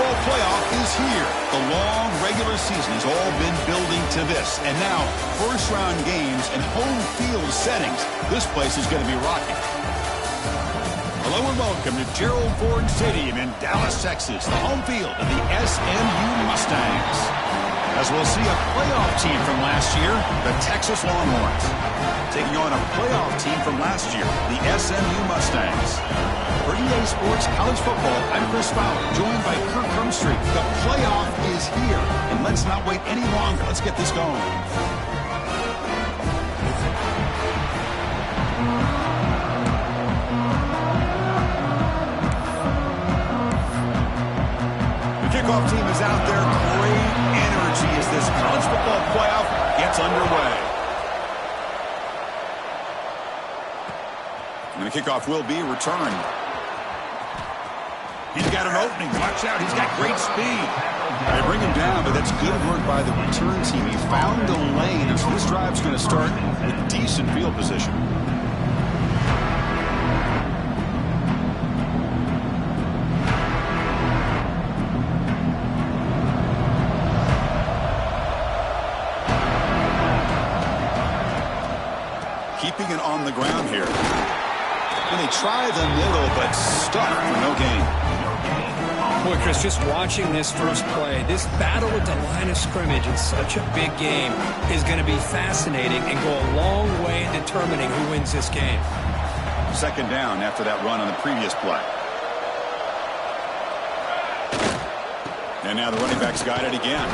football playoff is here. The long regular season has all been building to this. And now, first-round games and home field settings. This place is going to be rocking. Hello and welcome to Gerald Ford Stadium in Dallas, Texas, the home field of the SMU Mustangs. As we'll see a playoff team from last year, the Texas Longhorns, taking on a playoff team from last year, the SMU Mustangs. For EA Sports College Football, I'm Chris Fowler, joined by Kirk Krumstreet. The playoff is here, and let's not wait any longer. Let's get this going. The kickoff team is out there. Great energy as this college football playoff gets underway. And the kickoff will be returned. He's got an opening. Watch out. He's got great speed. They bring him down, but that's good work by the return team. He found a lane, and so this drive's going to start with decent field position. Keeping it on the ground here. And they try the middle, but stuck for no gain. Boy, Chris, just watching this first play, this battle at the line of scrimmage in such a big game is going to be fascinating and go a long way in determining who wins this game. Second down after that run on the previous play. And now the running back's got it again.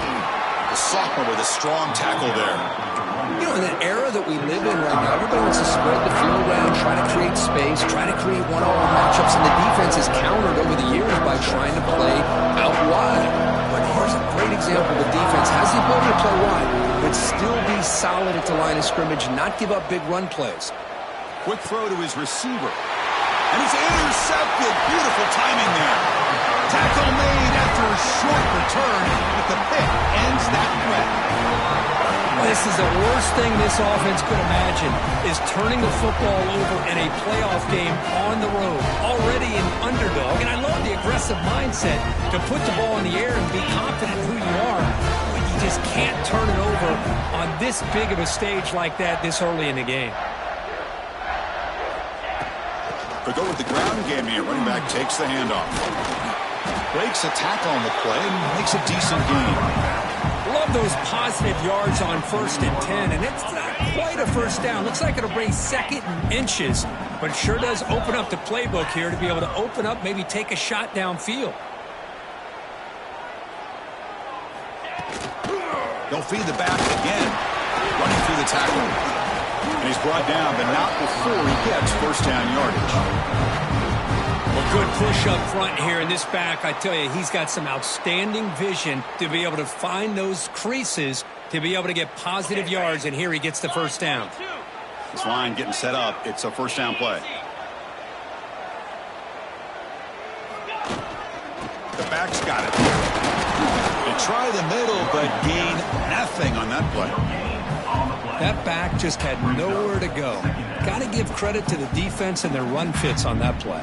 The sophomore with a strong tackle there. You know, in that era that we live in right now, everybody wants to spread the field around, try to create space, try to create one-on-one matchups, and the defense has countered over the years by trying to play out wide. But here's a great example. The defense has the ability to play wide, but still be solid at the line of scrimmage, not give up big run plays. Quick throw to his receiver. And it's intercepted. Beautiful timing there. Tackle made after a short return, but the pick ends that threat. This is the worst thing this offense could imagine, is turning the football over in a playoff game on the road, already an underdog. And I love the aggressive mindset to put the ball in the air and be confident who you are, but you just can't turn it over on this big of a stage like that this early in the game. They go with the ground game here. Running back takes the handoff. Breaks a tackle on the play and makes a decent gain. Love those positive yards on 1st and 10, and it's not quite a first down. Looks like it'll bring 2nd and inches, but it sure does open up the playbook here to be able to open up, maybe take a shot downfield. They'll feed the back again, running through the tackle. And he's brought down, but not before he gets first down yardage. Well, good push up front here in this back. I tell you, he's got some outstanding vision to be able to find those creases to be able to get positive yards, and here he gets the first down. This line getting set up. It's a first down play. The back's got it. They try the middle, but gain nothing on that play. That back just had nowhere to go. Got to give credit to the defense and their run fits on that play.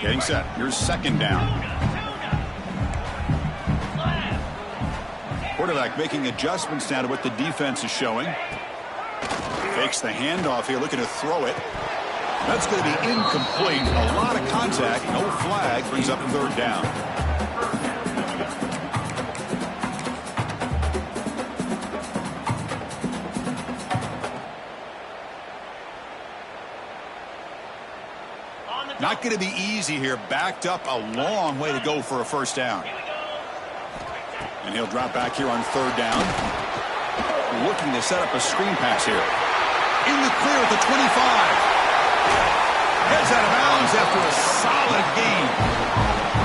Getting set. Here's second down. Quarterback making adjustments now to what the defense is showing. Fakes the handoff here, looking to throw it. That's going to be incomplete. A lot of contact. No flag. Brings up third down. Not going to be easy here. Backed up a long way to go for a first down. And he'll drop back here on third down. Looking to set up a screen pass here. In the clear at the 25. Heads out of bounds after a solid gain.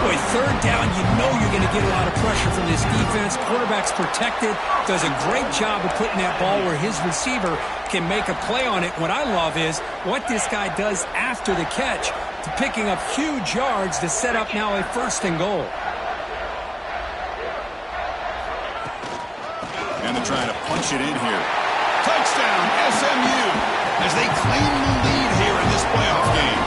Boy, third down, you know you're going to get a lot of pressure from this defense. Quarterback's protected. Does a great job of putting that ball where his receiver can make a play on it. What I love is what this guy does after the catch, to picking up huge yards to set up now a first and goal. And they're trying to punch it in here. Touchdown, SMU, as they claim the lead here in this playoff game.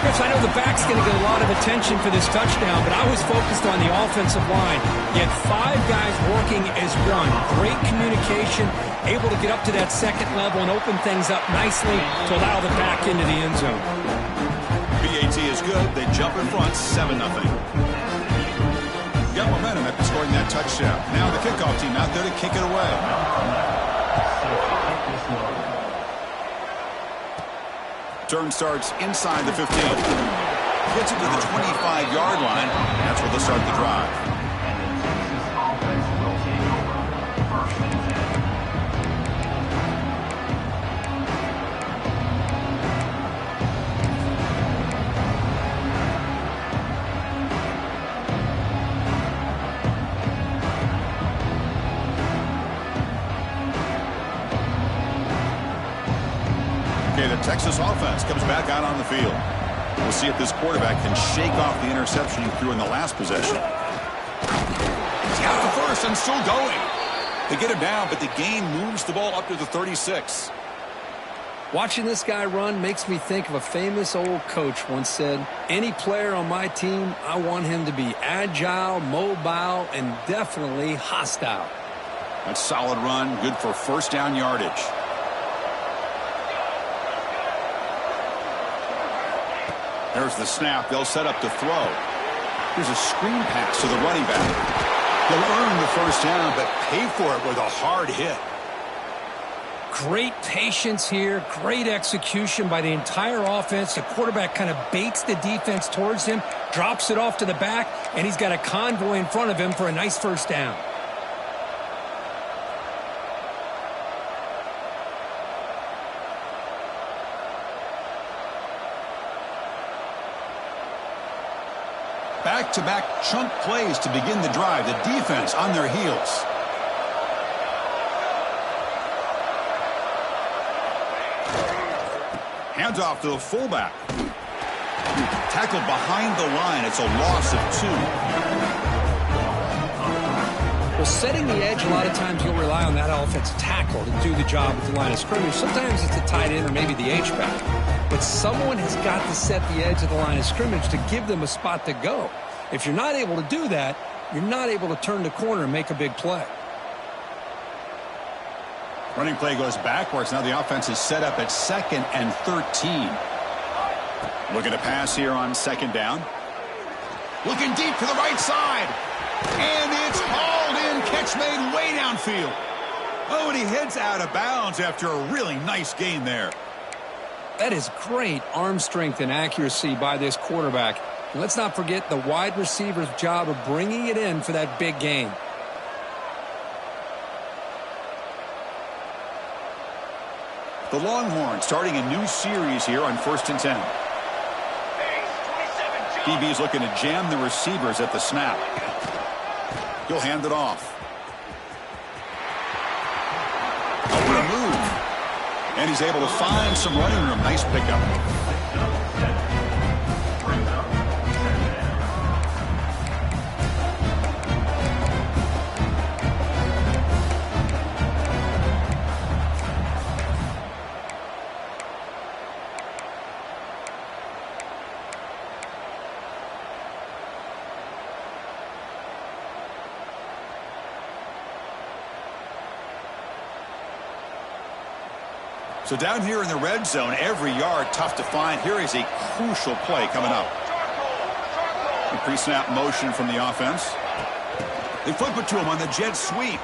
Chris, I know the back's going to get a lot of attention for this touchdown, but I was focused on the offensive line. You had 5 guys working as one. Great communication, able to get up to that second level and open things up nicely to allow the back into the end zone. PAT is good. They jump in front, 7-0. Got momentum after scoring that touchdown. Now the kickoff team out there to kick it away. Turn starts inside the 15. Gets it to the 25-yard line. That's where they'll start the drive. Okay, the Texas offense comes back out on the field. We'll see if this quarterback can shake off the interception he threw in the last possession. He's got the first and still going. They get him down, but the gain moves the ball up to the 36. Watching this guy run makes me think of a famous old coach once said, any player on my team, I want him to be agile, mobile, and definitely hostile. That's solid run, good for first down yardage. There's the snap. They'll set up to throw. Here's a screen pass to the running back. He'll earn the first down, but pay for it with a hard hit. Great patience here. Great execution by the entire offense. The quarterback kind of baits the defense towards him, drops it off to the back, and he's got a convoy in front of him for a nice first down. Back-to-back chunk plays to begin the drive. The defense on their heels. Hands off to the fullback. Tackled behind the line. It's a loss of 2. Well, setting the edge, a lot of times you'll rely on that offensive tackle to do the job at the line of scrimmage. Sometimes it's a tight end or maybe the H-back. But someone has got to set the edge of the line of scrimmage to give them a spot to go. If you're not able to do that, you're not able to turn the corner and make a big play. Running play goes backwards. Now the offense is set up at 2nd and 13. Looking to pass here on 2nd down. Looking deep to the right side. And it's hauled in. Catch made way downfield. Oh, and he heads out of bounds after a really nice gain there. That is great arm strength and accuracy by this quarterback. And let's not forget the wide receiver's job of bringing it in for that big gain. The Longhorns starting a new series here on 1st and 10. DB's looking to jam the receivers at the snap. He'll hand it off. Oh, what a move. And he's able to find some running room. Nice pickup. So down here in the red zone, every yard tough to find. Here is a crucial play coming up. A pre-snap motion from the offense. They flip it to him on the jet sweep.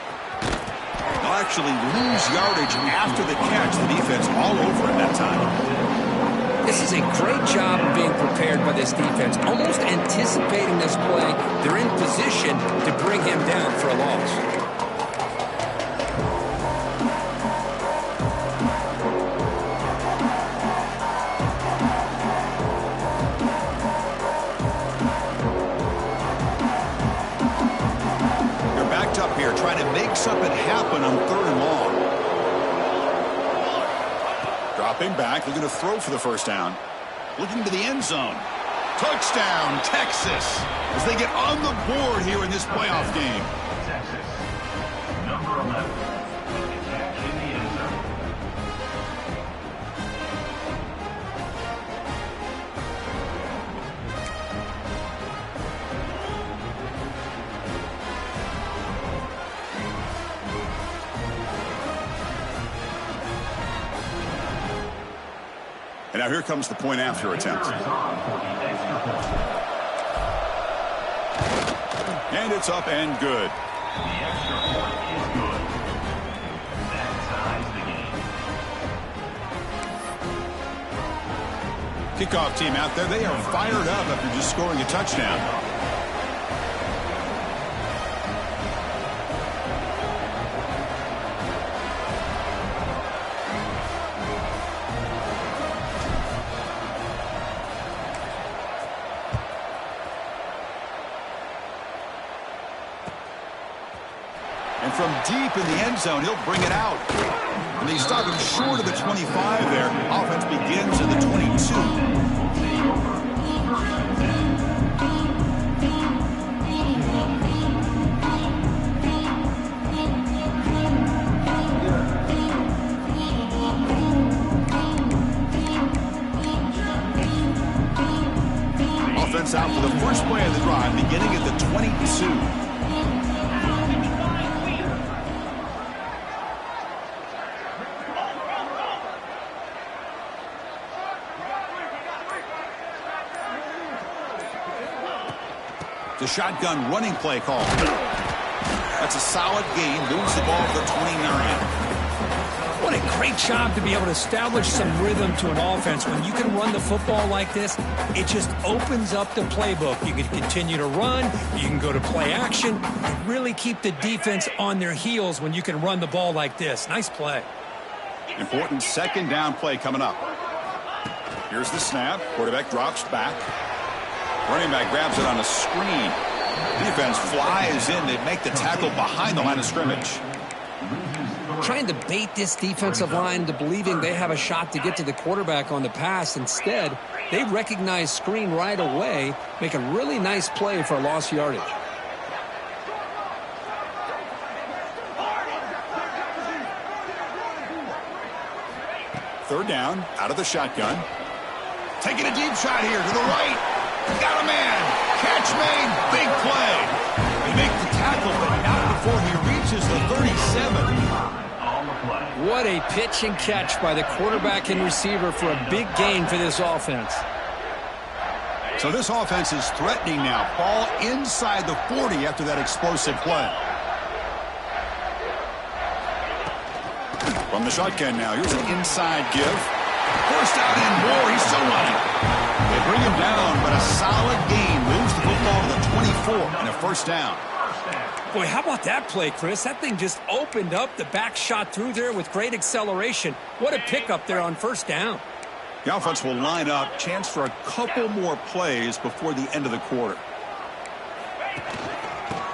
They'll actually lose yardage after the catch. The defense all over him that time. This is a great job of being prepared by this defense. Almost anticipating this play. They're in position to bring him down for a loss. Trying to make something happen on 3rd and long. Dropping back, looking to throw for the first down. Looking to the end zone. Touchdown, Texas, as they get on the board here in this playoff game. Texas, number 11, catch in the end zone. And now here comes the point after attempt. And it's up and good. The extra point is good. That ties the game. Kickoff team out there, they are fired up after just scoring a touchdown. And from deep in the end zone, he'll bring it out. And they stop him short of the 25 there. Offense begins in the 22. Offense out for the first play of the drive, beginning at the 22. The shotgun running play call. That's a solid gain. Moves the ball to the 29. What a great job to be able to establish some rhythm to an offense. When you can run the football like this, it just opens up the playbook. You can continue to run. You can go to play action. And really keep the defense on their heels when you can run the ball like this. Nice play. Important second down play coming up. Here's the snap. Quarterback drops back. Running back grabs it on a screen. Defense flies in. They make the tackle behind the line of scrimmage. Trying to bait this defensive line into believing they have a shot to get to the quarterback on the pass. Instead, they recognize screen right away, make a really nice play for lost yardage. Third down, out of the shotgun. Taking a deep shot here to the right. Got a man. Catch made. Big play. They make the tackle, but not before he reaches the 37. What a pitch and catch by the quarterback and receiver for a big gain for this offense. So this offense is threatening now. Ball inside the 40 after that explosive play. From the shotgun now, here's an inside give. First out and more, he's still running. They bring him down, but a solid gain moves the football to the 24 and a first down. Boy, how about that play, Chris? That thing just opened up. The back shot through there with great acceleration. What a pickup there on first down. The offense will line up. Chance for a couple more plays before the end of the quarter.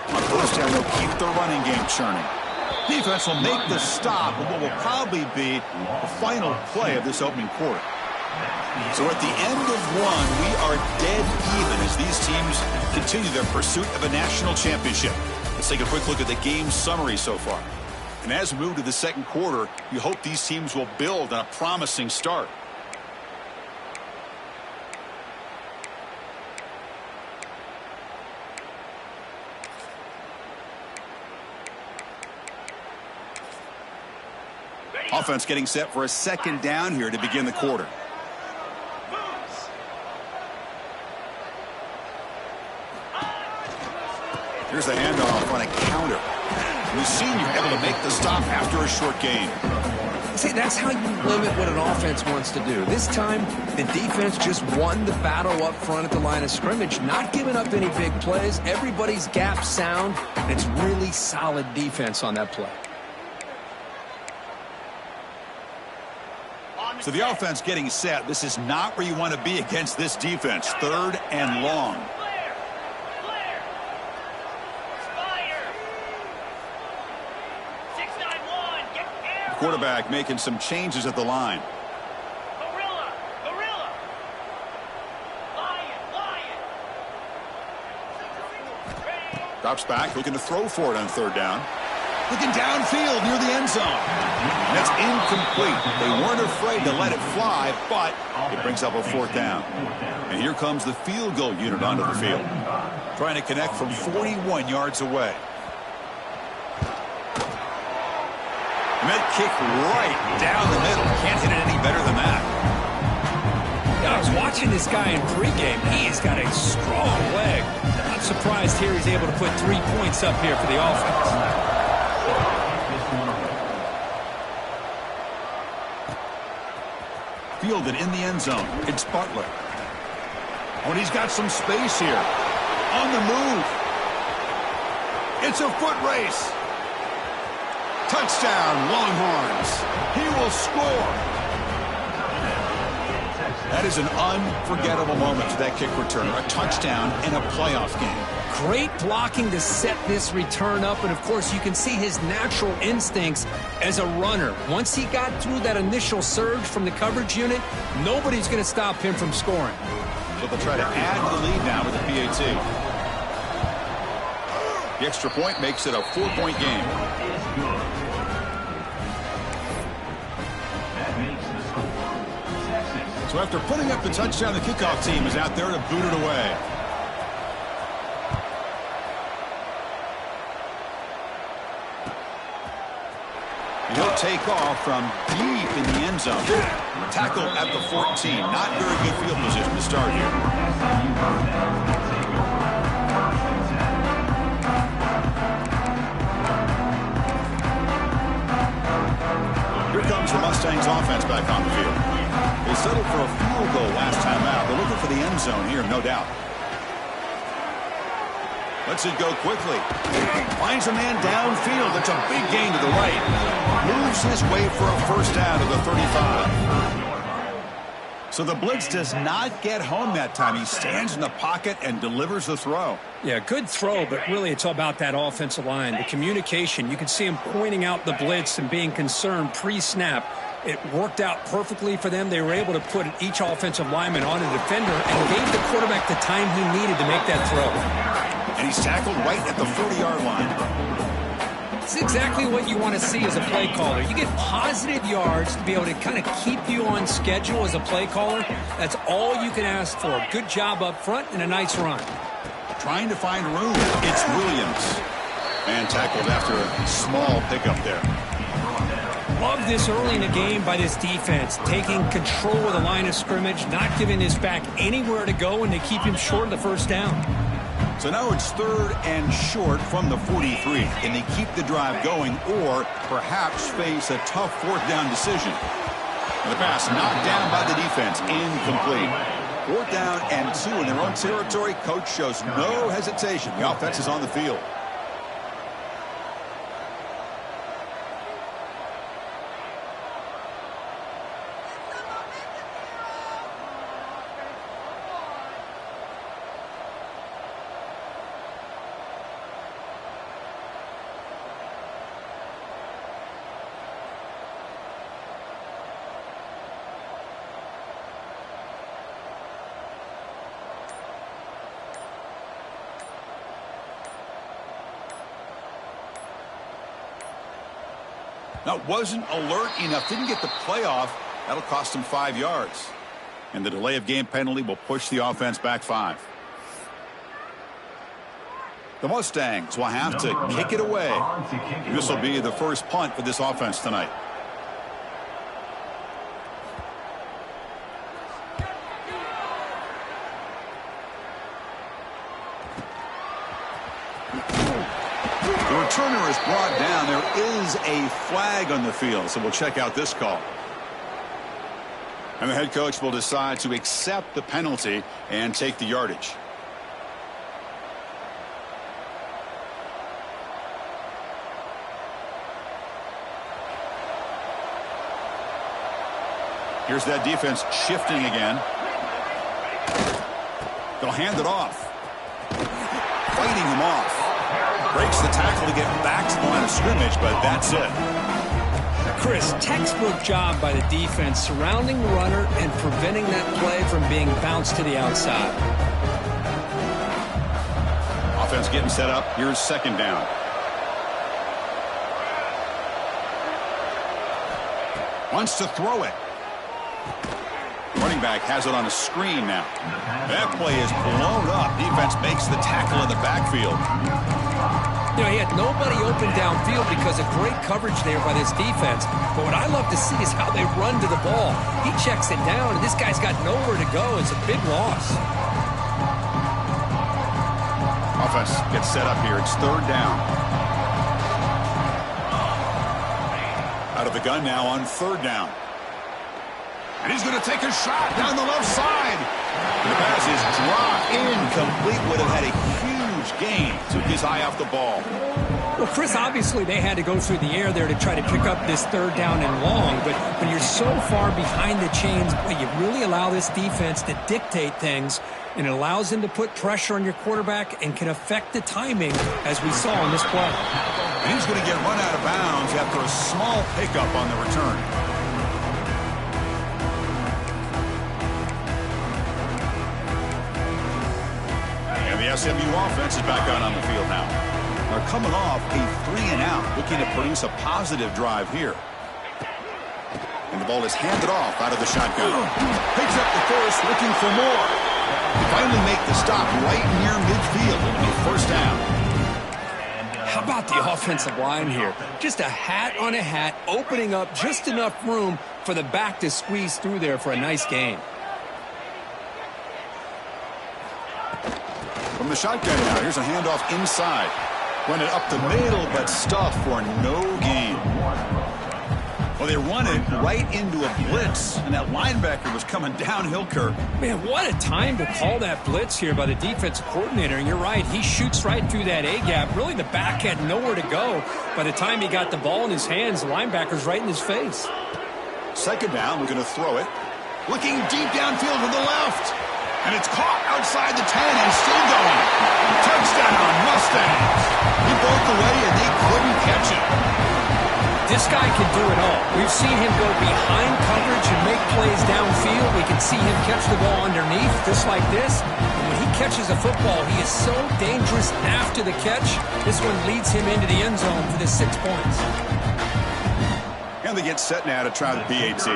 On first down, they'll keep the running game churning. Defense will make the stop of what will probably be the final play of this opening quarter. So at the end of one, we are dead even as these teams continue their pursuit of a national championship. Let's take a quick look at the game summary so far. And as we move to the second quarter, you hope these teams will build on a promising start. Offense getting set for a second down here to begin the quarter. Here's the handoff on a counter. We've seen you're able to make the stop after a short gain. See, that's how you limit what an offense wants to do. This time, the defense just won the battle up front at the line of scrimmage, not giving up any big plays. Everybody's gap sound, and it's really solid defense on that play. So the offense getting set. This is not where you want to be against this defense. Third and long. Quarterback making some changes at the line. Drops back, looking to throw for it on third down. Looking downfield near the end zone. That's incomplete. They weren't afraid to let it fly, but it brings up a fourth down. And here comes the field goal unit onto the field. Trying to connect from 41 yards away. Med kick right down the middle. Can't hit it any better than that. I was watching this guy in pregame. He's got a strong leg. I'm surprised here he's able to put 3 points up here for the offense. Fielded in the end zone. It's Butler. Oh, and he's got some space here. On the move. It's a foot race. Touchdown, Longhorns. He will score. That is an unforgettable moment for that kick returner. A touchdown in a playoff game. Great blocking to set this return up, and of course you can see his natural instincts as a runner. Once he got through that initial surge from the coverage unit, nobody's going to stop him from scoring. So they'll try to add to the lead now with the PAT. The extra point makes it a 4-point game. So after putting up the touchdown, the kickoff team is out there to boot it away. He'll take off from deep in the end zone. Tackle at the 14. Not very good field position to start here. Here comes the Mustangs offense back on the field. They settled for a field goal last time out. They're looking for the end zone here, no doubt. Lets it go quickly. Finds a man downfield. It's a big gain to the right. Moves his way for a first down to the 35. So the blitz does not get home that time. He stands in the pocket and delivers the throw. Yeah, good throw, but really it's all about that offensive line. The communication, you can see him pointing out the blitz and being concerned pre-snap. It worked out perfectly for them. They were able to put each offensive lineman on a defender and gave the quarterback the time he needed to make that throw. And he's tackled right at the 40-yard line. It's exactly what you want to see as a play caller. You get positive yards to be able to kind of keep you on schedule as a play caller. That's all you can ask for. Good job up front and a nice run. Trying to find room. It's Williams. And tackled after a small pickup there. Love this early in the game by this defense, taking control of the line of scrimmage, not giving this back anywhere to go, and they keep him short of the first down. So now it's 3rd and short from the 43. Can they keep the drive going or perhaps face a tough 4th down decision? The pass knocked down by the defense, incomplete. 4th down and 2 in their own territory. Coach shows no hesitation. The offense is on the field. Now, wasn't alert enough, didn't get the playoff. That'll cost him 5 yards. And the delay of game penalty will push the offense back 5. The Mustangs will have to kick it away. This will be the first punt for this offense tonight. The returner is brought down. There is a flag on the field, so we'll check out this call. And the head coach will decide to accept the penalty and take the yardage. Here's that defense shifting again. They'll hand it off. Fighting him off. Breaks the tackle to get back to the line of scrimmage, but that's it. Chris, textbook job by the defense surrounding the runner and preventing that play from being bounced to the outside. Offense getting set up. Here's 2nd down. Wants to throw it. Running back has it on a screen now. That play is blown up. Defense makes the tackle in the backfield. You know, he had nobody open downfield because of great coverage there by this defense. But what I love to see is how they run to the ball. He checks it down, and this guy's got nowhere to go. It's a big loss. Offense gets set up here. It's third down. Out of the gun now on third down. And he's going to take a shot down the left side. The pass is dropped incomplete. Would have had a huge gain. Took his eye off the ball. Well, Chris, obviously they had to go through the air there to try to pick up this third down and long. But when you're so far behind the chains, you really allow this defense to dictate things. And it allows them to put pressure on your quarterback and can affect the timing, as we saw in this play. And he's going to get run out of bounds after a small pickup on the return. And the SMU offense is back out on the field now. They're coming off a 3-and-out, looking to produce a positive drive here. And the ball is handed off out of the shotgun. Picks up the first, looking for more. Finally make the stop right near midfield. It'll be first down. How about the offensive line here? Just a hat on a hat, opening up just enough room for the back to squeeze through there for a nice gain. From the shotgun now, here's a handoff inside. Run it up the middle, but stuffed for no gain. Well, they run it right into a blitz, and that linebacker was coming downhill, Kirk. Man, what a time to call that blitz here by the defensive coordinator. And you're right, he shoots right through that A-gap. Really, the back had nowhere to go. By the time he got the ball in his hands, the linebacker's right in his face. Second down, we're going to throw it. Looking deep downfield to the left. And it's caught outside the 10 and still going. Touchdown, Mustangs. He broke away and they couldn't catch him. This guy can do it all. We've seen him go behind coverage and make plays downfield. We can see him catch the ball underneath, just like this. And when he catches a football, he is so dangerous after the catch. This one leads him into the end zone for the 6 points. And they get set now to try the PAT.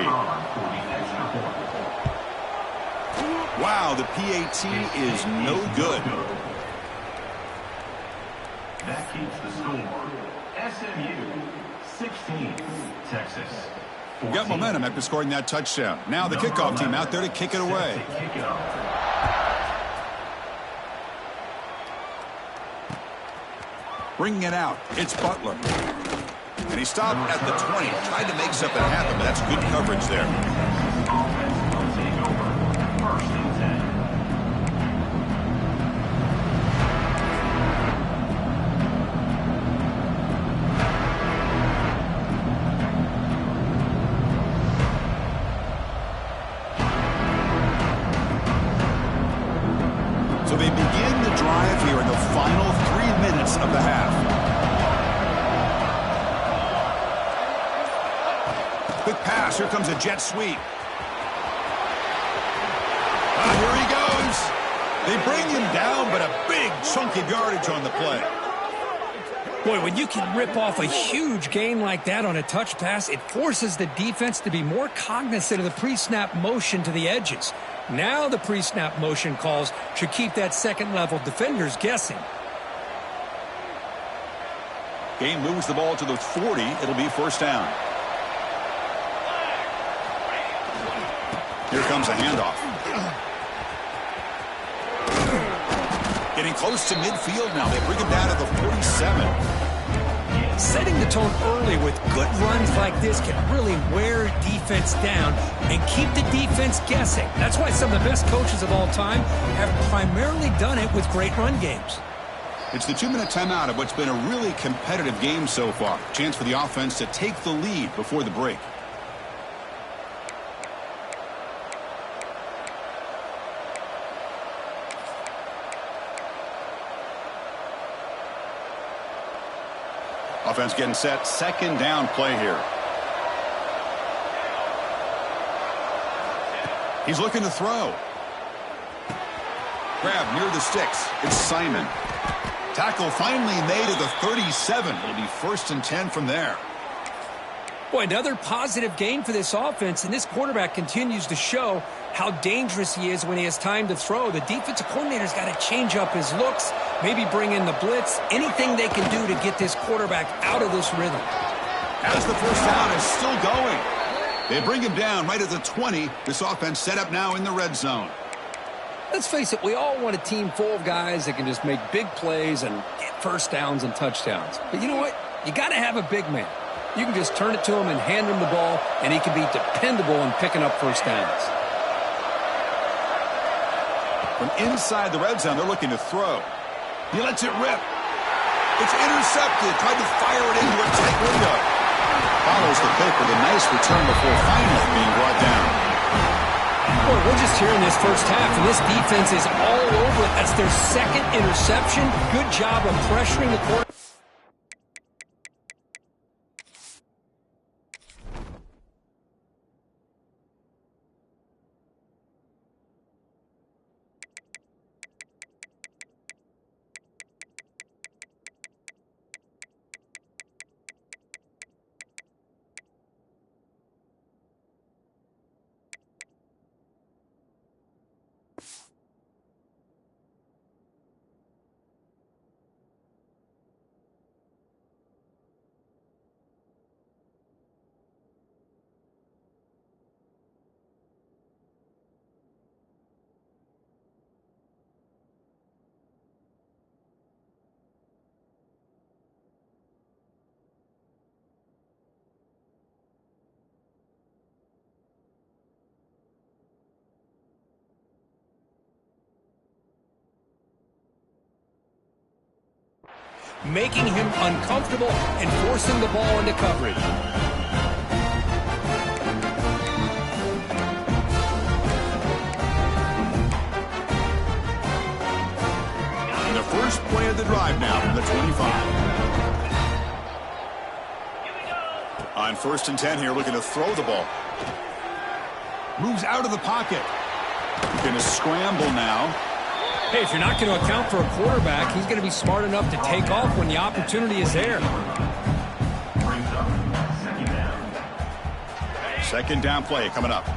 Wow, the PAT is no good. That keeps the score. SMU 16, Texas 14. Got momentum after scoring that touchdown. Now the kickoff team out there to kick it away. Bringing it out, it's Butler. And he stopped at the 20, tried to make something happen, but that's good coverage there. First and 10. So they begin the drive here in the final 3 minutes of the half. Quick pass. Here comes a jet sweep. Here he goes. They bring him down, but a big chunk of yardage on the play. Boy, when you can rip off a huge gain like that on a touch pass, it forces the defense to be more cognizant of the pre-snap motion to the edges. Now the pre-snap motion calls should keep that second-level defenders guessing. Game moves the ball to the 40. It'll be first down. Here comes a handoff. Getting close to midfield now. They bring him down to the 47. Setting the tone early with good runs like this can really wear defense down and keep the defense guessing. That's why some of the best coaches of all time have primarily done it with great run games. It's the 2-minute timeout of what's been a really competitive game so far. Chance for the offense to take the lead before the break. Offense getting set. Second down play here. He's looking to throw. Grab near the sticks. It's Simon. Tackle finally made at the 37. It'll be first and 10 from there. Boy, another positive gain for this offense, and this quarterback continues to show how dangerous he is when he has time to throw. The defensive coordinator's got to change up his looks Maybe bring in the blitz, anything they can do to get this quarterback out of this rhythm. As the first down is still going. They bring him down right at the 20. This offense set up now in the red zone. Let's face it, we all want a team full of guys that can just make big plays and get first downs and touchdowns. But you know what? You got to have a big man. You can just turn it to him and hand him the ball, and he can be dependable in picking up first downs. From inside the red zone, they're looking to throw. He lets it rip. It's intercepted. Tried to fire it into a tight window. Follows the pick with a nice return before finally being brought down. Boy, we're just here in this first half, and this defense is all over it. That's their second interception. Good job of pressuring the quarterback. Making him uncomfortable and forcing the ball into coverage. And the first play of the drive now from the 25. On 1st and 10 here, looking to throw the ball. Moves out of the pocket. Going to scramble now. Hey, if you're not going to account for a quarterback, he's going to be smart enough to take off when the opportunity is there. Second down play coming up.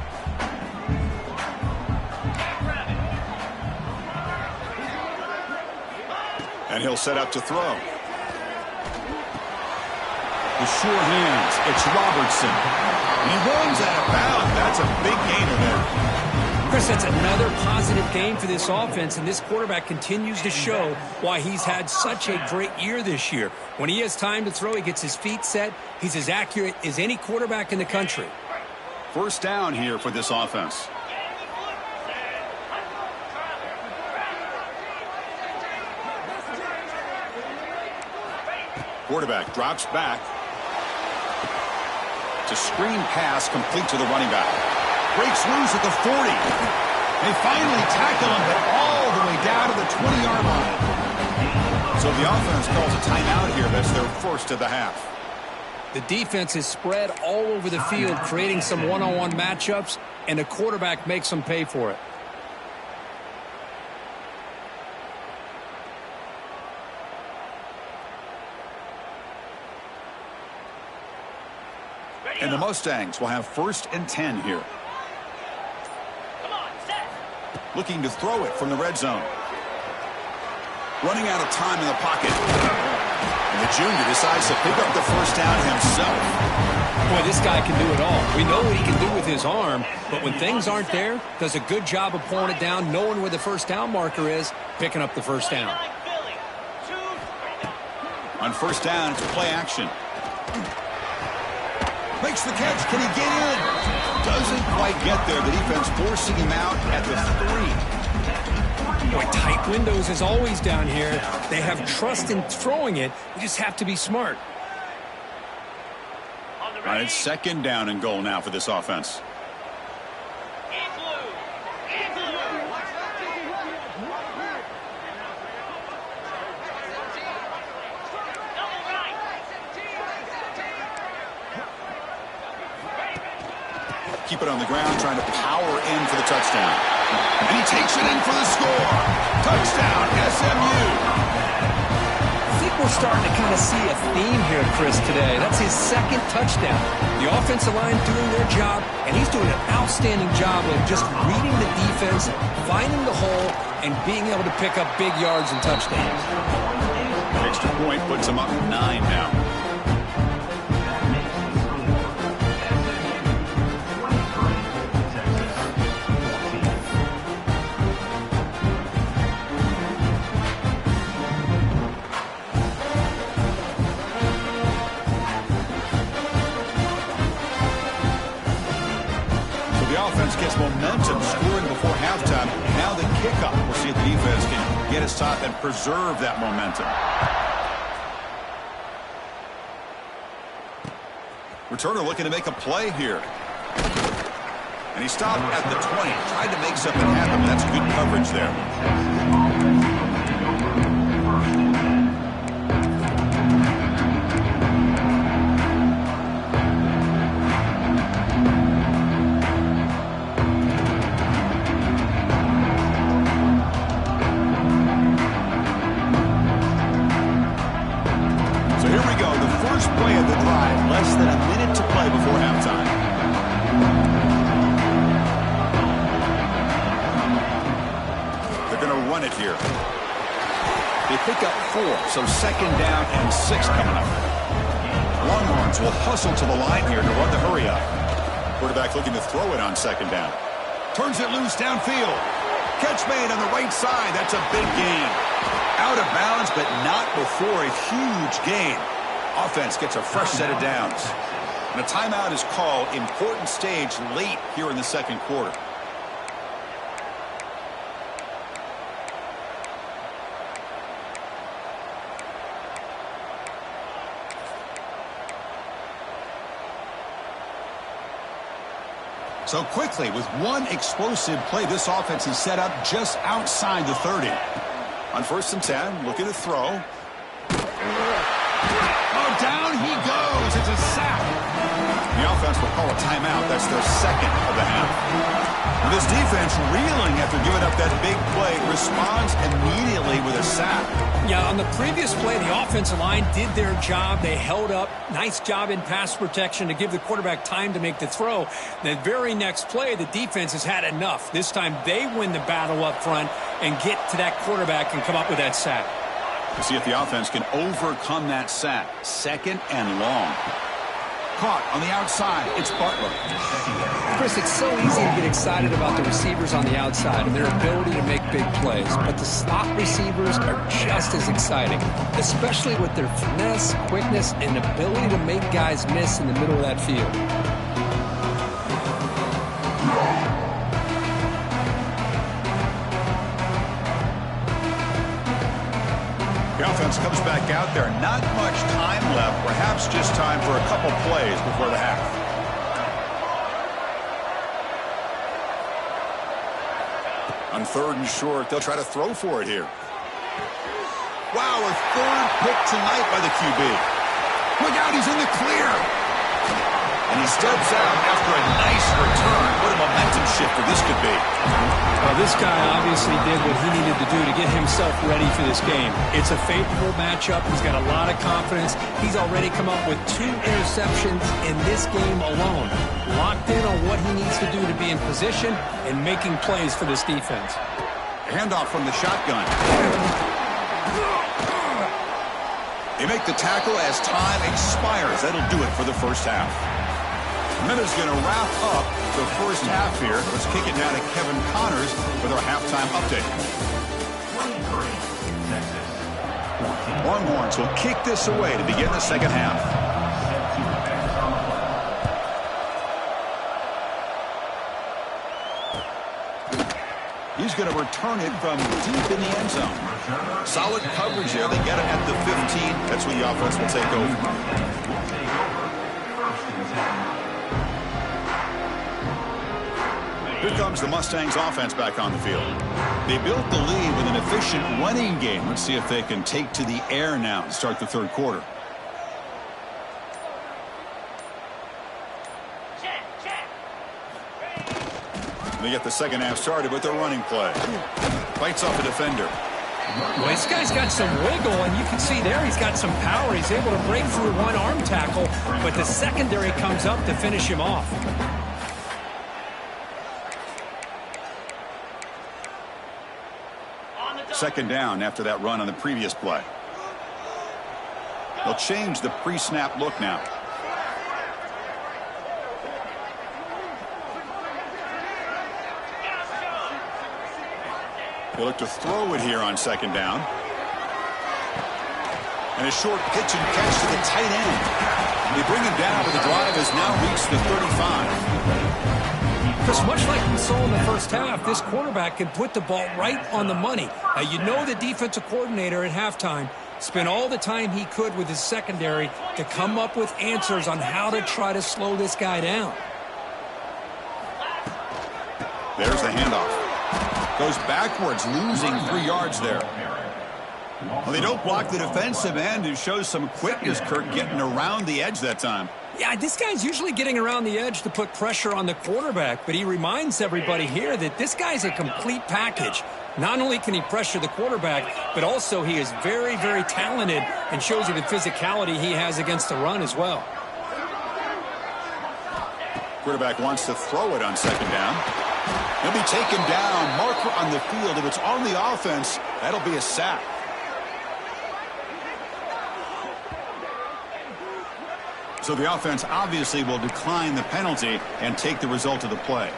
And he'll set up to throw. The sure hands. It's Robertson. And he runs out of bounds. That's a big gainer there. Chris, that's another positive game for this offense, and this quarterback continues to show why he's had such a great year this year. When he has time to throw, he gets his feet set. He's as accurate as any quarterback in the country. First down here for this offense. Quarterback drops back. It's a screen pass complete to the running back. Breaks loose at the 40. They finally tackle him, but all the way down to the 20-yard line. So the offense calls a timeout here. That's their first of the half. The defense is spread all over the field, creating some one-on-one matchups, and the quarterback makes them pay for it. And the Mustangs will have 1st and 10 here. Looking to throw it from the red zone. Running out of time in the pocket. And the junior decides to pick up the first down himself. Boy, this guy can do it all. We know what he can do with his arm, but when things aren't there, does a good job of pulling it down, knowing where the first down marker is, picking up the first down. On 1st down, it's play action. Makes the catch. Can he get in? Doesn't quite get there. The defense forcing him out at the 3. Boy, tight windows is always down here. They have trust in throwing it. You just have to be smart. All right, it's 2nd down and goal now for this offense. Keep it on the ground, trying to power in for the touchdown. And he takes it in for the score. Touchdown, SMU. I think we're we're starting to kind of see a theme here, Chris, today. That's his second touchdown. The offensive line doing their job, and he's doing an outstanding job of just reading the defense, finding the hole, and being able to pick up big yards and touchdowns. Extra point puts him up 9 now. Gets momentum scoring before halftime. Now the kickoff. We'll see if the defense can get his top and preserve that momentum. Returner looking to make a play here. And he stopped at the 20. Tried to make something happen, but that's good coverage there. Less than a minute to play before halftime. They're going to run it here. They pick up 4, so 2nd down and 6 coming up. Longhorns will hustle to the line here to run the hurry up. Quarterback looking to throw it on 2nd down. Turns it loose downfield. Catch made on the right side. That's a big gain. Out of bounds, but not before a huge gain. Offense gets a fresh set of downs. And a timeout is called. Important stage late here in the second quarter. So quickly, with one explosive play, this offense is set up just outside the 30. On 1st and 10, looking to throw. Down he goes. It's a sack. The offense will call a timeout. That's their 2nd of the half. And this defense reeling after giving up that big play responds immediately with a sack. Yeah, on the previous play, the offensive line did their job. They held up. Nice job in pass protection to give the quarterback time to make the throw. The very next play, the defense has had enough. This time they win the battle up front and get to that quarterback and come up with that sack. We'll see if the offense can overcome that sack. 2nd and long. Caught on the outside. It's Butler. Chris, it's so easy to get excited about the receivers on the outside and their ability to make big plays. But the slot receivers are just as exciting, especially with their finesse, quickness, and ability to make guys miss in the middle of that field. The offense comes back out there. Not much time left. Perhaps just time for a couple plays before the half. On 3rd and short, they'll try to throw for it here. Wow, a 3rd pick tonight by the QB. Look out, he's in the clear. And he steps out after a nice return. What a momentum shifter this could be. Well, this guy obviously did what he needed to do to get himself ready for this game. It's a favorable matchup. He's got a lot of confidence. He's already come up with 2 interceptions in this game alone. Locked in on what he needs to do to be in position and making plays for this defense. Handoff from the shotgun. They make the tackle as time expires. That'll do it for the first half. Minutes going to wrap up the first half here. Let's kick it down to Kevin Connors with our halftime update. Longhorns will kick this away to begin the second half. He's going to return it from deep in the end zone. Solid coverage there. They get it at the 15. That's where the offense will take over. Here comes the Mustangs offense back on the field. They built the lead with an efficient running game. Let's see if they can take to the air now and start the 3rd quarter. They get the second half started with their running play. Fights off a defender. Well, this guy's got some wiggle, and you can see there he's got some power. He's able to break through one arm tackle, but the secondary comes up to finish him off. Second down after that run on the previous play. They'll change the pre-snap look now. They look to throw it here on second down. And a short pitch and catch to the tight end. They bring him down, but the drive has now reached the 35. Because much like we saw in the first half, this quarterback can put the ball right on the money. You know the defensive coordinator at halftime spent all the time he could with his secondary to come up with answers on how to try to slow this guy down. There's the handoff. Goes backwards, losing 3 yards there. Well, they don't block the defensive end, who shows some quickness, Kirk, getting around the edge that time. Yeah, this guy's usually getting around the edge to put pressure on the quarterback, but he reminds everybody here that this guy's a complete package. Not only can he pressure the quarterback, but also he is very, very talented and shows you the physicality he has against the run as well. Quarterback wants to throw it on second down. He'll be taken down. Marker on the field. If it's on the offense, that'll be a sack. So the offense obviously will decline the penalty and take the result of the play.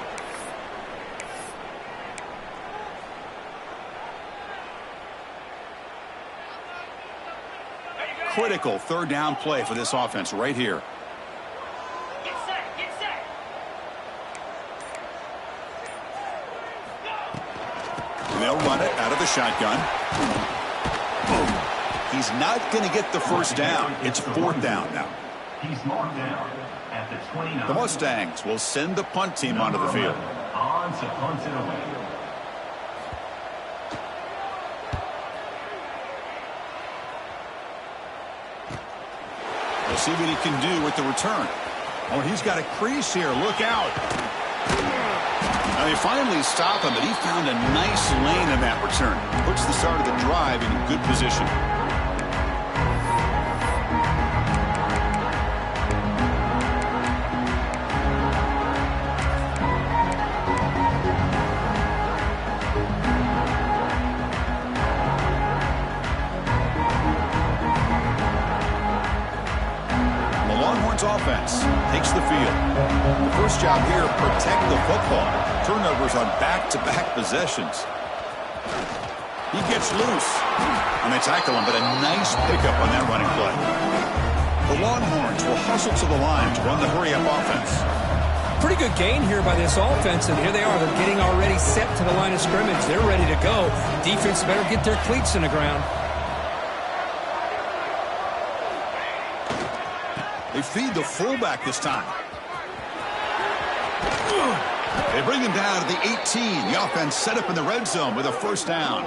Critical third down play for this offense right here. Get set, get set. They'll run it out of the shotgun. He's not going to get the first down. It's fourth down now. He's marked down at the 29. The Mustangs will send the punt team onto the field. On to punt it away. We'll see what he can do with the return. Oh, he's got a crease here. Look out. Now they finally stop him, but he found a nice lane in that return. Puts the start of the drive in good position. Offense takes the field. The first job here, protect the football. Turnovers on back-to-back possessions. He gets loose, and they tackle him, but a nice pickup on that running play. The Longhorns will hustle to the line to run the hurry-up offense. Pretty good gain here by this offense, and here they are. They're getting already set to the line of scrimmage. They're ready to go. Defense better get their cleats in the ground. They feed the fullback this time. They bring him down to the 18. The offense set up in the red zone with a first down.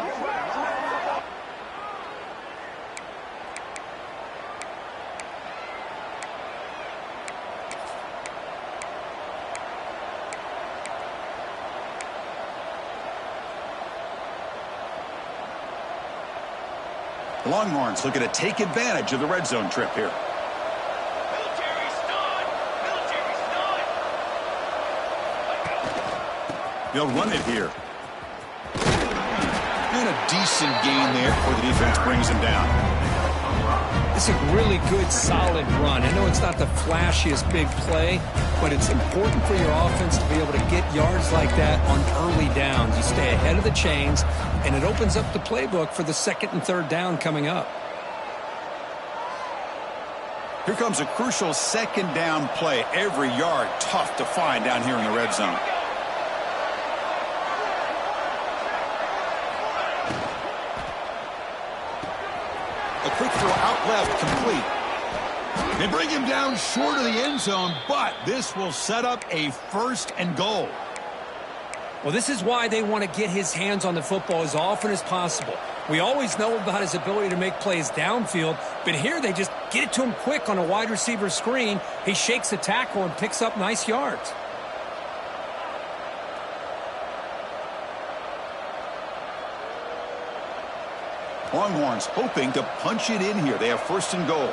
The Longhorns looking to take advantage of the red zone trip here. They'll run it here. And a decent gain there before the defense brings him down. It's a really good, solid run. I know it's not the flashiest big play, but it's important for your offense to be able to get yards like that on early downs. You stay ahead of the chains, and it opens up the playbook for the second and third down coming up. Here comes a crucial second down play. Every yard tough to find down here in the red zone. A quick throw out left, complete. They bring him down short of the end zone, but this will set up a first and goal. Well, this is why they want to get his hands on the football as often as possible. We always know about his ability to make plays downfield, but here they just get it to him quick on a wide receiver screen. He shakes the tackle and picks up nice yards. Longhorns hoping to punch it in here. They have first and goal.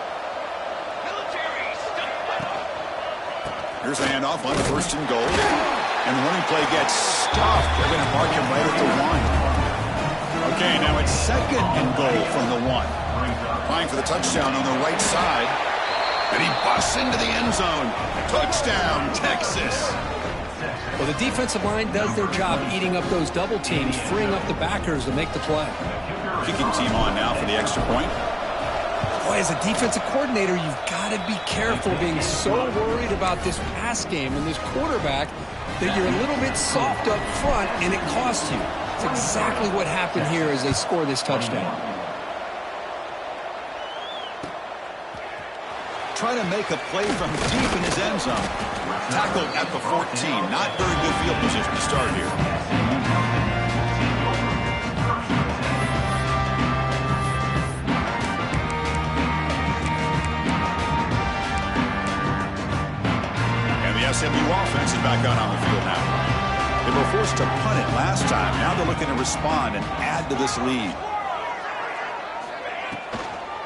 Here's a handoff on first and goal. And the running play gets stuffed. They're going to mark him right at the 1. Okay, now it's second and goal from the 1. Trying for the touchdown on the right side. And he busts into the end zone. Touchdown, Texas. Well, the defensive line does their job eating up those double teams, freeing up the backers to make the play. Kicking team on now for the extra point. Boy, as a defensive coordinator, you've got to be careful being so worried about this pass game and this quarterback that you're a little bit soft up front and it costs you. It's exactly what happened here as they score this touchdown. Trying to make a play from deep in his end zone. Tackled at the 14. Not very good field position to start here. And the SMU offense is back out on the field now. They were forced to punt it last time. Now they're looking to respond and add to this lead.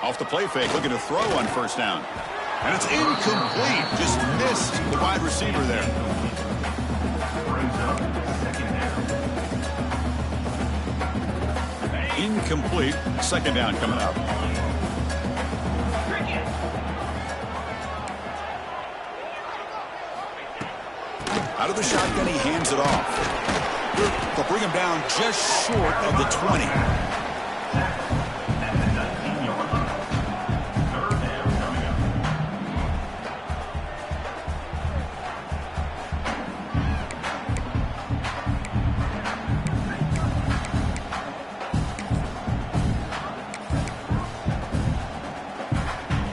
Off the play fake, looking to throw on first down. And it's incomplete. Just missed the wide receiver there. Incomplete. Second down coming up. Out of the shotgun, he hands it off. They'll bring him down just short of the 20.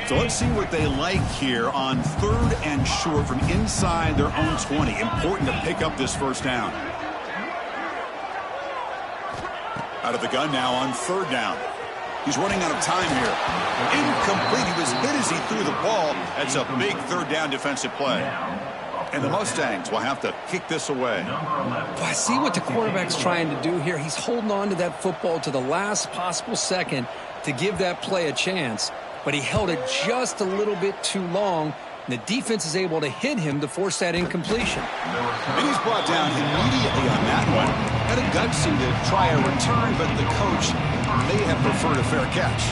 So let's see what they like here on third and short from inside their own 20. Important to pick up this first down. Out of the gun now on third down. He's running out of time here. Incomplete. He was hit as he threw the ball. That's a big third down defensive play. And the Mustangs will have to kick this away. Well, I see what the quarterback's trying to do here. He's holding on to that football to the last possible second to give that play a chance. But he held it just a little bit too long. And the defense is able to hit him to force that incompletion. And he's brought down immediately on that one. Had a gutsy to try a return, but the coach may have preferred a fair catch.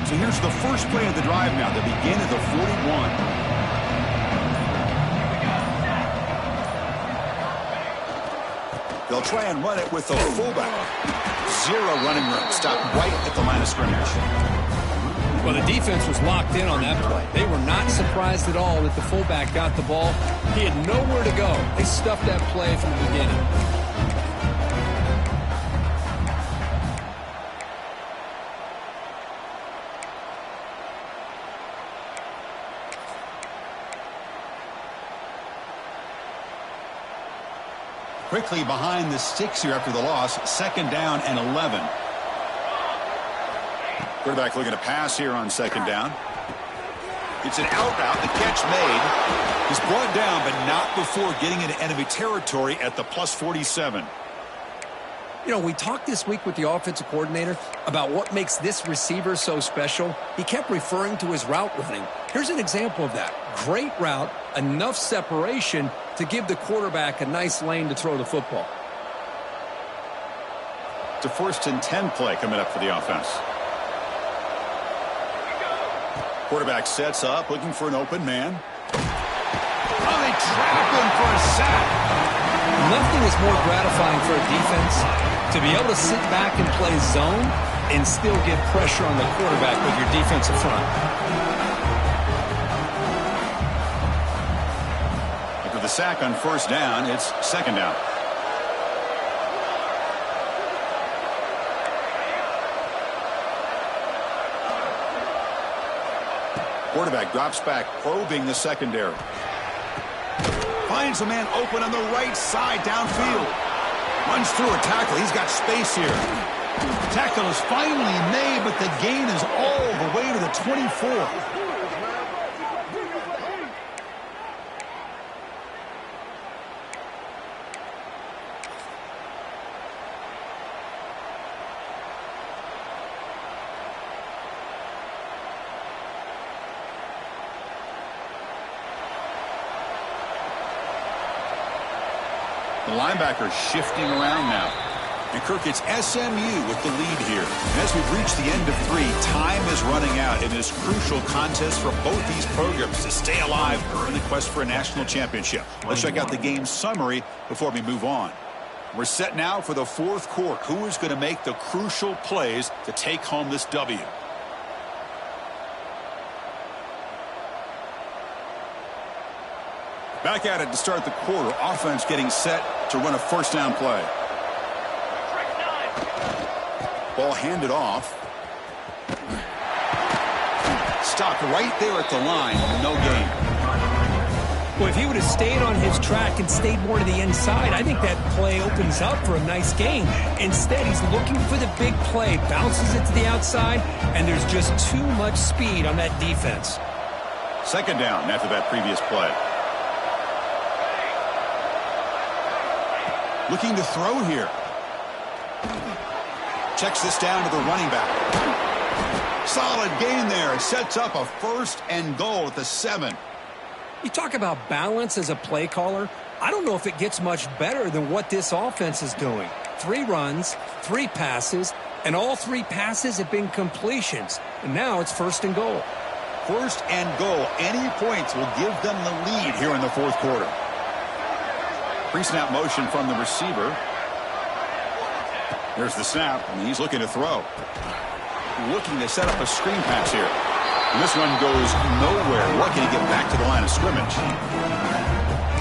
So here's the first play of the drive now. They begin at the 41. They'll try and run it with the fullback. Zero running room. Stopped right at the line of scrimmage. Well, the defense was locked in on that play. They were not surprised at all that the fullback got the ball. He had nowhere to go. They stuffed that play from the beginning. Quickly behind the sticks here after the loss. Second down and 11. Quarterback looking to pass here on second down. It's an out route. The catch made. He's brought down, but not before getting into enemy territory at the plus 47. You know, we talked this week with the offensive coordinator about what makes this receiver so special. He kept referring to his route running. Here's an example of that. Great route, enough separation to give the quarterback a nice lane to throw the football. It's a first and 10 play coming up for the offense. Quarterback sets up, looking for an open man. Oh, they trap him for a sack. Nothing is more gratifying for a defense to be able to sit back and play zone and still get pressure on the quarterback with your defensive front. After the sack on first down, it's second down. Quarterback drops back, probing the secondary. Finds a man open on the right side downfield. Runs through a tackle. He's got space here. Tackle is finally made, but the gain is all the way to the 24. The linebacker shifting around now. And Kirk, it's SMU with the lead here. And as we've reached the end of 3, time is running out in this crucial contest for both these programs to stay alive in the quest for a national championship. Let's check out the game summary before we move on. We're set now for the 4th quarter. Who is going to make the crucial plays to take home this W? Back at it to start the quarter. Offense getting set to run a first down play. Ball handed off. Stopped right there at the line. No gain. Well, if he would have stayed on his track and stayed more to the inside, I think that play opens up for a nice gain. Instead, he's looking for the big play, bounces it to the outside, and there's just too much speed on that defense. Second down after that previous play. Looking to throw here. Checks this down to the running back. Solid gain there. It sets up a 1st and goal at the 7. You talk about balance as a play caller. I don't know if it gets much better than what this offense is doing. 3 runs, 3 passes, and all 3 passes have been completions. And now it's 1st and goal. 1st and goal. Any points will give them the lead here in the 4th quarter. Pre-snap motion from the receiver. There's the snap, and he's looking to throw. Looking to set up a screen pass here. And this one goes nowhere. Lucky to get back to the line of scrimmage.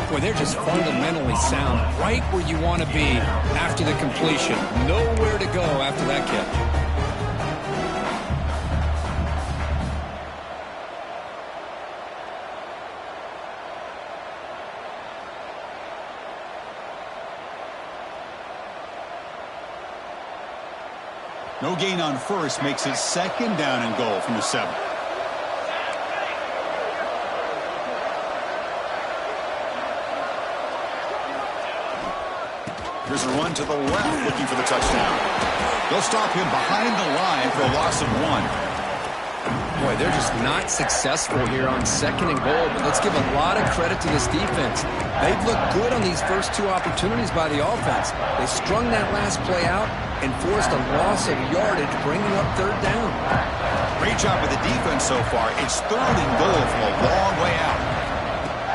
Boy, they're just fundamentally sound. Right where you want to be after the completion. Nowhere to go after that catch. No gain on 1st makes it 2nd down and goal from the 7. Here's a run to the left looking for the touchdown. They'll stop him behind the line for a loss of 1. Boy, they're just not successful here on 2nd and goal, but let's give a lot of credit to this defense. They've looked good on these first 2 opportunities by the offense. They strung that last play out and forced a loss of yardage, bringing up 3rd down. Great job with the defense so far. It's 3rd and goal from a long way out.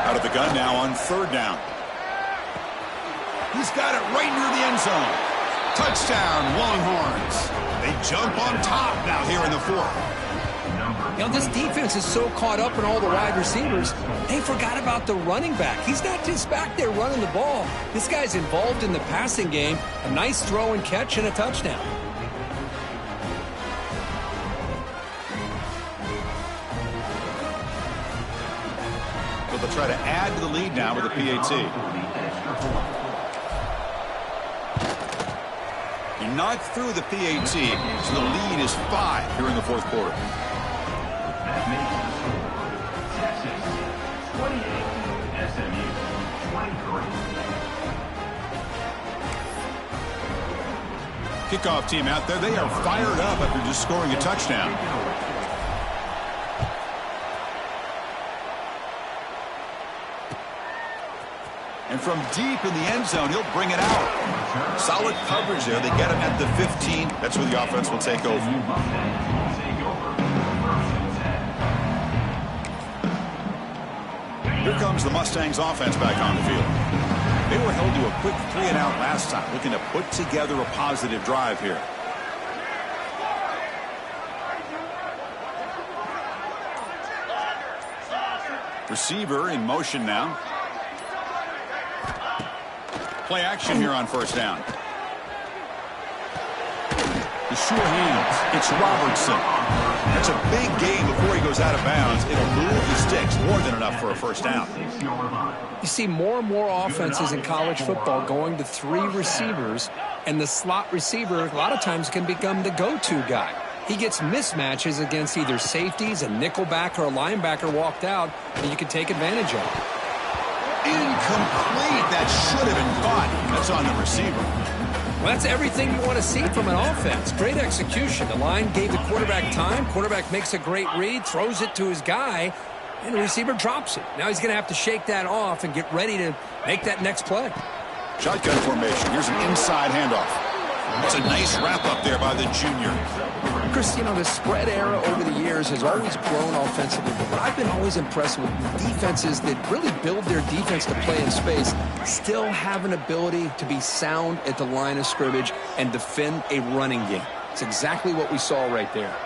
Out of the gun now on 3rd down. He's got it right near the end zone. Touchdown, Longhorns. They jump on top now here in the 4th. You know, this defense is so caught up in all the wide receivers, they forgot about the running back. He's not just back there running the ball. This guy's involved in the passing game. A nice throw and catch and a touchdown. So they'll try to add to the lead now with a PAT. He knocked through the PAT, so the lead is 5 here in the 4th quarter. Texas 28, SMU 23. Kickoff team out there. They are fired up after just scoring a touchdown. And from deep in the end zone, he'll bring it out. Solid coverage there. They get him at the 15. That's where the offense will take over. Here comes the Mustangs offense back on the field. They were held to a quick 3-and-out last time, looking to put together a positive drive here. Receiver in motion now. Play action here on 1st down. The sure hands. It's Robertson. That's a big gain before he goes out of bounds. It'll move the sticks. More than enough for a first down. You see more and more offenses in college football going to 3 receivers, and the slot receiver a lot of times can become the go-to guy. He gets mismatches against either safeties, a nickelback, or a linebacker walked out, and you can take advantage of it. Incomplete. That should have been caught. That's on the receiver. Well, that's everything you want to see from an offense. Great execution. The line gave the quarterback time. Quarterback makes a great read, throws it to his guy, and the receiver drops it. Now he's going to have to shake that off and get ready to make that next play. Shotgun formation. Here's an inside handoff. It's a nice wrap-up there by the junior. Chris, you know, the spread era over the years has always grown offensively, but what I've been always impressed with defenses that really build their defense to play in space still have an ability to be sound at the line of scrimmage and defend a running game. It's exactly what we saw right there.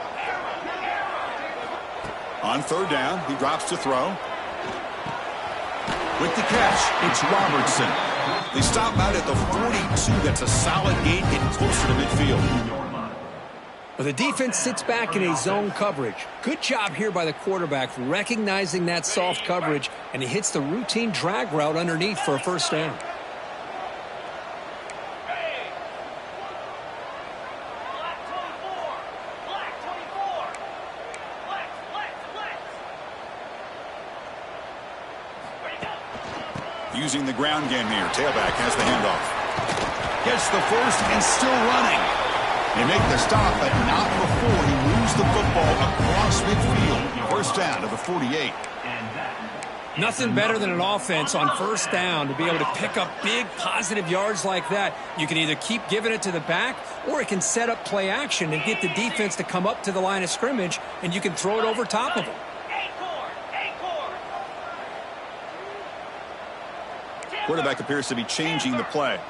On third down, he drops to throw. With the catch, it's Robertson. They stop out at the 42. That's a solid gain, getting closer to midfield. Well, the defense sits back in a zone coverage. Good job here by the quarterback recognizing that soft coverage, and he hits the routine drag route underneath for a first down. Using the ground game here. Tailback has the handoff. Gets the first and still running. They make the stop, but not before he moves the football across midfield. First down to the 48. Nothing better than an offense on first down to be able to pick up big positive yards like that. You can either keep giving it to the back, or it can set up play action and get the defense to come up to the line of scrimmage, and you can throw it over top of them. Quarterback appears to be changing the play.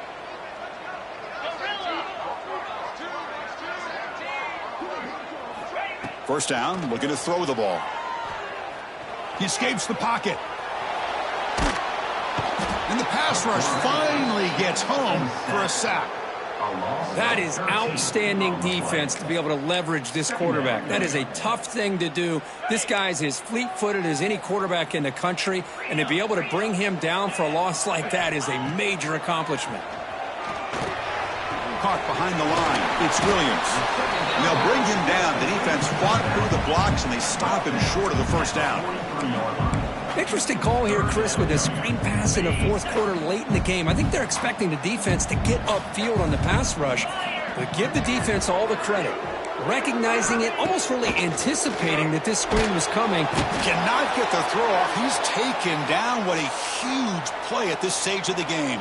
First down, looking to throw the ball. He escapes the pocket. And the pass rush finally gets home for a sack. That is outstanding defense to be able to leverage this quarterback. That is a tough thing to do. This guy's as fleet-footed as any quarterback in the country, and to be able to bring him down for a loss like that is a major accomplishment. Caught behind the line. It's Williams. And they'll bring him down. The defense fought through the blocks, and they stop him short of the first down. Interesting call here, Chris, with a screen pass in the fourth quarter late in the game. I think they're expecting the defense to get upfield on the pass rush, but give the defense all the credit. Recognizing it, almost really anticipating that this screen was coming. Cannot get the throw off. He's taken down. What a huge play at this stage of the game.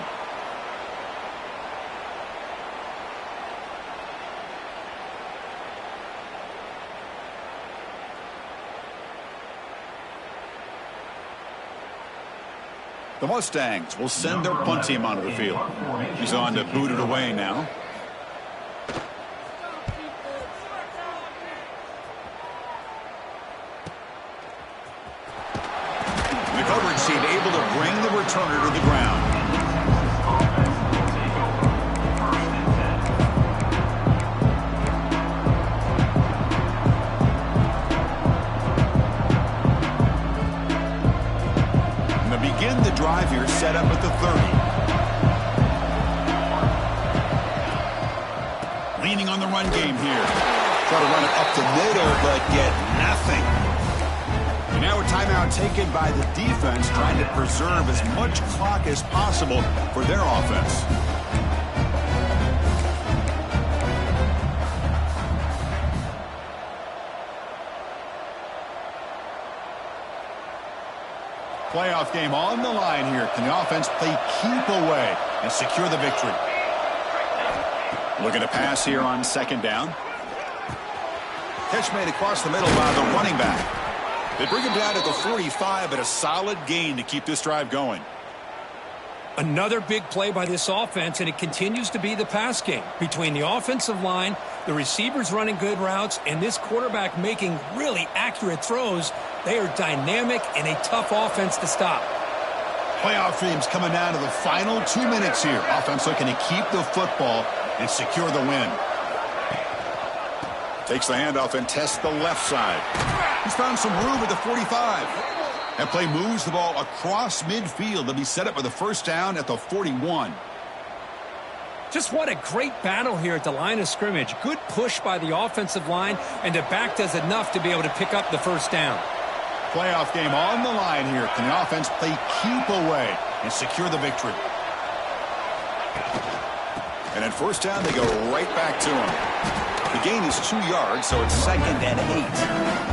The Mustangs will send their punt team onto the field. He's on to boot it away now. The coverage team able to bring the returner to the ground. Begin the drive here, set up at the 30. Leaning on the run game here. Try to run it up the middle, but get nothing. And now a timeout taken by the defense, trying to preserve as much clock as possible for their offense. Playoff game on the line here. Can the offense play keep away and secure the victory? Looking to pass here on second down. Catch made across the middle by the running back. They bring him down at the 45, but a solid gain to keep this drive going. Another big play by this offense, and it continues to be the pass game. Between the offensive line, the receivers running good routes, and this quarterback making really accurate throws, they are dynamic and a tough offense to stop. Playoff teams coming down to the final 2 minutes here. Offense looking to keep the football and secure the win. Takes the handoff and tests the left side. He's found some room at the 45. That play moves the ball across midfield to be set up with a first down at the 41. Just what a great battle here at the line of scrimmage. Good push by the offensive line, and the back does enough to be able to pick up the first down. Playoff game on the line here. Can the offense play keep away and secure the victory? And at first down, they go right back to him. The gain is 2 yards, so it's 2nd and 8.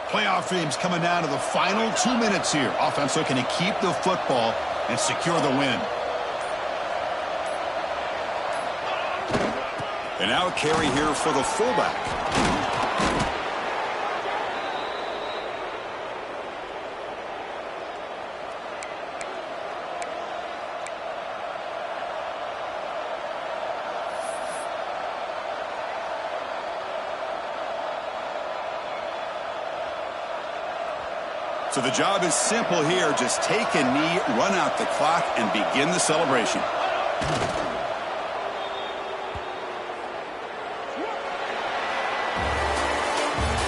Playoff games coming down to the final 2 minutes here. Offense looking to keep the football and secure the win. And now a carry here for the fullback. So the job is simple here. Just take a knee, run out the clock, and begin the celebration.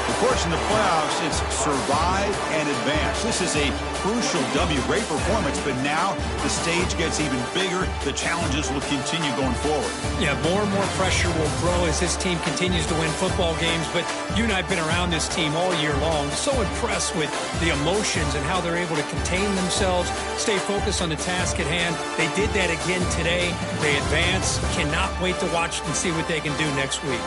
Of course, in the playoffs, it's survive and advance. This is a crucial W. Great performance, but now the stage gets even bigger. The challenges will continue going forward. Yeah, more and more pressure will grow as this team continues to win football games, but you and I have been around this team all year long. So impressed with the emotions and how they're able to contain themselves, stay focused on the task at hand. They did that again today. They advance. Cannot wait to watch and see what they can do next week.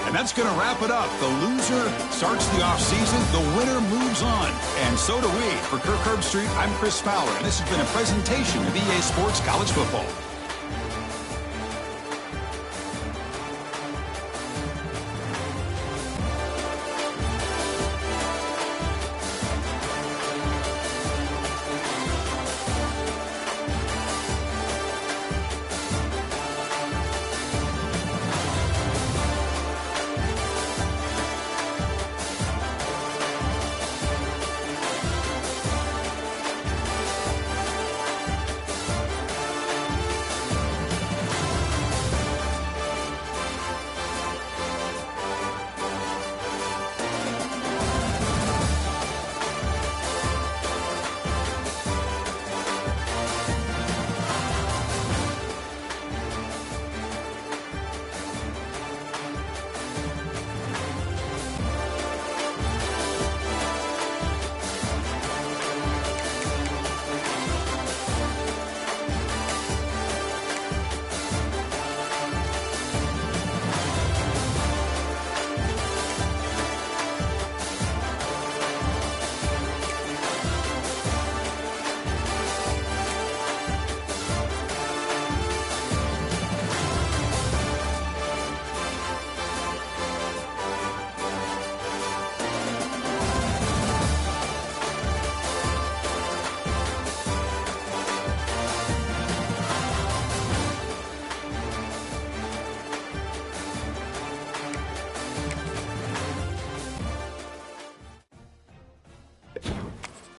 And that's going to wrap it up. The loser starts the offseason. The winner moves on. And so do we. For Kirk Herbstreit, I'm Chris Fowler. And this has been a presentation of EA Sports College Football.